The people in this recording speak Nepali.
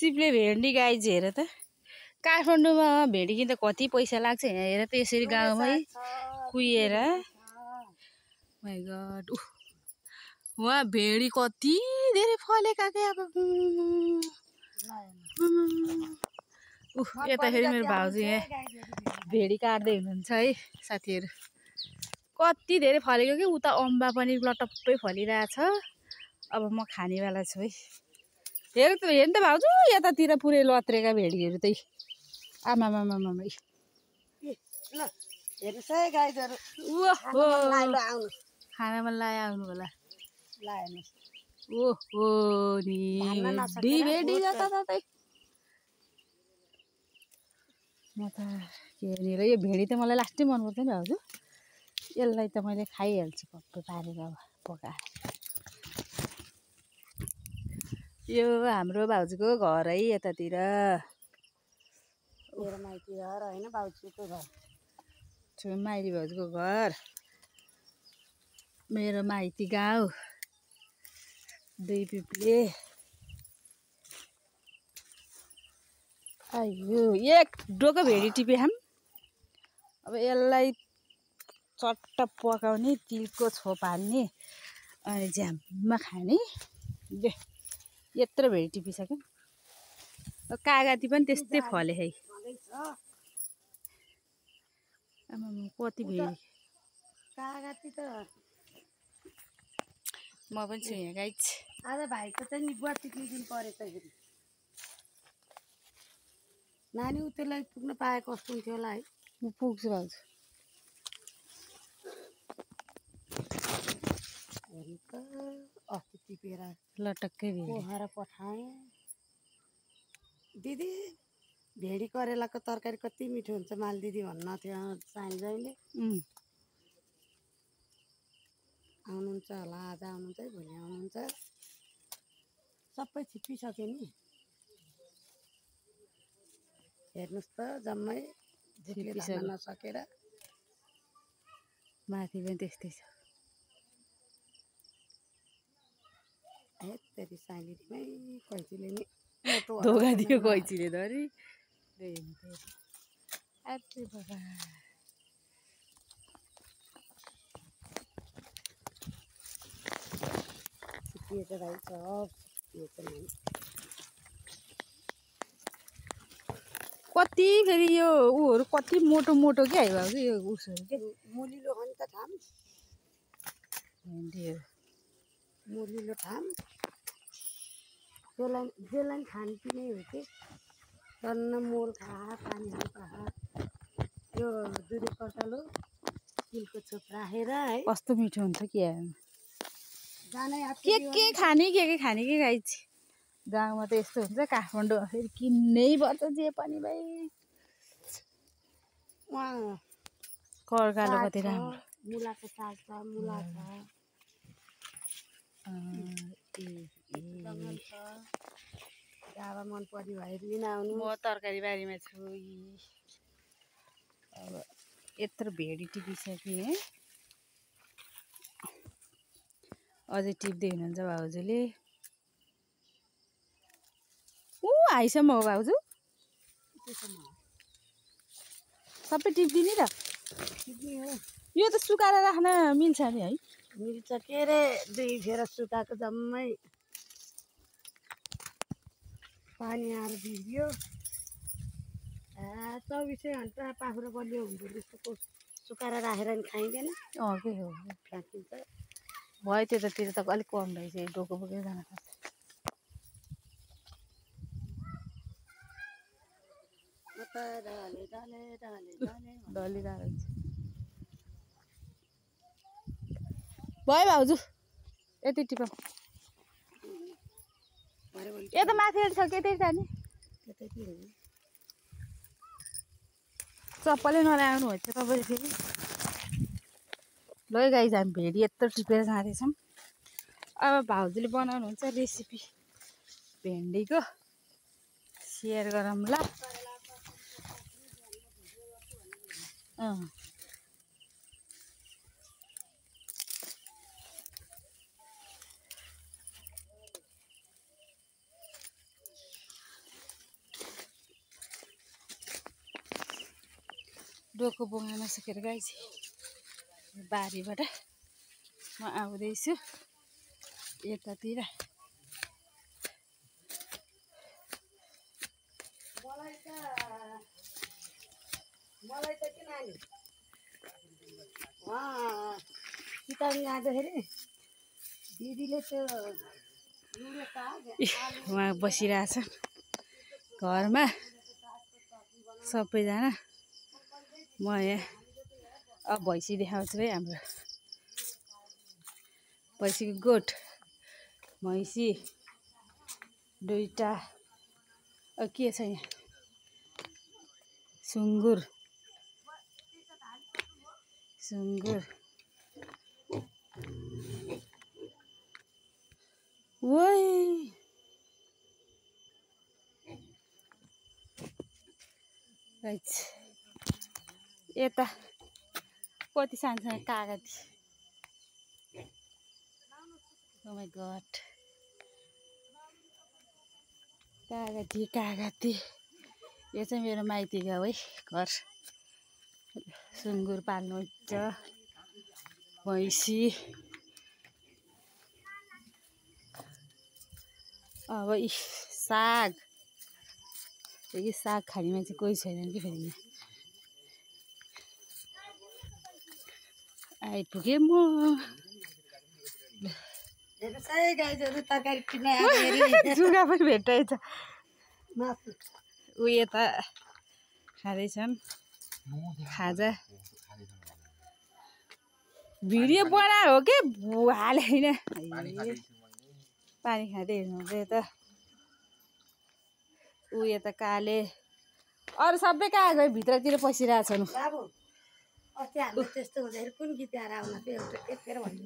सिप्ले भेन्डी गाइज हेर त काठमाडौँमा भेन्डी किन्दा कति पैसा लाग्छ हेर त यसरी गाउँमै कुहिएर माइ गॉड वहाँ भेडी कति धेरै फलेका के अब यताखेरि मेरो भाउजू यहाँ भेडी काट्दै हुनुहुन्छ है साथीहरू कति धेरै फलेको कि उता अम्बा पनि लटप्पै फलिरहेछ अब म खानेवाला छु है हेर त भाउजू यतातिर पुरै लत्रेका भेडीहरू त आमामामामै खाना मन लायो आउनु होला ओहो नि भेडी जताततै म त के भनेर यो भेडी त मलाई लास्टै मनपर्छ नि भाउजू यसलाई त मैले खाइहाल्छु पक्कै पारेर अब पकाएर यो हाम्रो भाउजूको घर है यतातिर मेरो माइती घर होइन भाउजूको घर माइती भाउजूको घर मेरो माइती गाउँ दुई पिप्ले आयो एक डोको भेडी टिपे हम अब यसलाई चट्ट पकाउने तिलको छोप हाल्ने अनि झ्याममा खाने यत्रो भेडी टिपिसक्यो कागती पनि त्यस्तै फले है आमामा कति भेडी कागती त म पनि छु यहाँ गाइज आज भाइको चाहिँ नि बुवा टिप्ने दिन परेछ फेरि नानी उ त्यसलाई पुग्न पाए कस्तो हुन्थ्यो होला है म पुग्छु भाउजू हेर्नु त अस्ति टिपेर लटक्कै भेडी पोखरा पठाएँ दिदी भेडी करेलाको तरकारी कति मिठो हुन्छ माल दिदी भन्न थियो साइँले आउनुहुन्छ होला आज आउनुहुन्छ है भोलि आउनुहुन्छ सबै छिप्पिसक्यो नि हेर्नुहोस् त जम्मै छिप्पिसक्यो नसकेर माथि पनि त्यस्तै छ हेरी साइलीमै कैँचीले नि धोका दियो कैँचीले धरी अरे बाबा छिप्पिएछ भाइ सब छिप्पिएछ नि कति फेरि यो उहरू कति मोटो मोटो क्या है भाउजू यो उसहरू के मुलिलो हो नि त ठाम भेन्डीहरू मुलिलो ठाम जेलाई खानपिने हो कि टन्न मोल खा पानीहरू खा यो दुधे कटालो तिलको छोप राखेर है कस्तो मिठो हुन्छ कि जानै के खाने के खाने के गाइज गाउँमा त यस्तो हुन्छ काठमाडौँमा फेरि किन्नै पर्छ जे पनि भाइ कर्कालो कति राम्रो मुलाको साग छ मुला छ जाबा मन पऱ्यो भए लिन आउनु म तरकारी बारीमा छु अब यत्रो भेडी टिपिसकेँ अझै टिप्दै हुनुहुन्छ भाउजूले आइसम्म हो भाउजू सबै टिप्दिने त यो त सुकाएर राख्न मिल्छ नि है मिल्छ के अरे दुई फेर सुकाएको जम्मै पानी आएर भिज्यो 24 घन्टा पाखुरा बलियो हुँदो रहेछ सुकाएर राखेर नि खाइँदैन के हो फ्याँकिन्छ भयो त्यतातिर त अलिक कम रहेछ डोको बोकेर जान पर्छ डलिरहेको हुन्छ भयो भाउजू यति टिप यता माथि छ त्यतै जाने चप्पलै नलाउनु हुन्छ तपाईँले फेरि ल गाइज हामी भेडी यत्रो टिपेर जाँदैछौँ अब भाउजूले बनाउनुहुन्छ रेसिपी भेन्डीको सेयर गरौँ ल डोको बोङ्गा नसकेर गाइस बारीबाट म आउँदैछु यतातिर। मलाई त के नानी किताब जाँदाखेरि दिदीले त्यो उहाँ बसिरहेछ घरमा सबैजना। म यहाँ अब भैँसी देखाउँछु है। हाम्रो भैँसीको गोठ भैँसी दुईटा के छ यहाँ सुँगुर ओइ यता कति सानो कागती। Oh my god कागती यो चाहिँ मेरो माइती गाउँ है घर। सुँगुर पाल्नुहुन्छ भैँसी। अब साग साग खाने मान्छे कोही छैन कि फेरि यहाँ आइपुगेँ म। गाईहरू तरकारी किन्ने जुगा पनि भेट्टाएछ। ऊ यता खाँदैछन् खाजा। भिडियो बना हो कि हाले होइन पानी खाँदै हेर्नुहुन्छ यता। ऊ यता काले अरू सबै कहाँ गयो भित्रतिर पसिरहेछन्। बाबु अस्ति हाम्रो त्यस्तो हुँदाखेरि कुन गीत गाएर आउन त्यो एउटा फेर भन्नु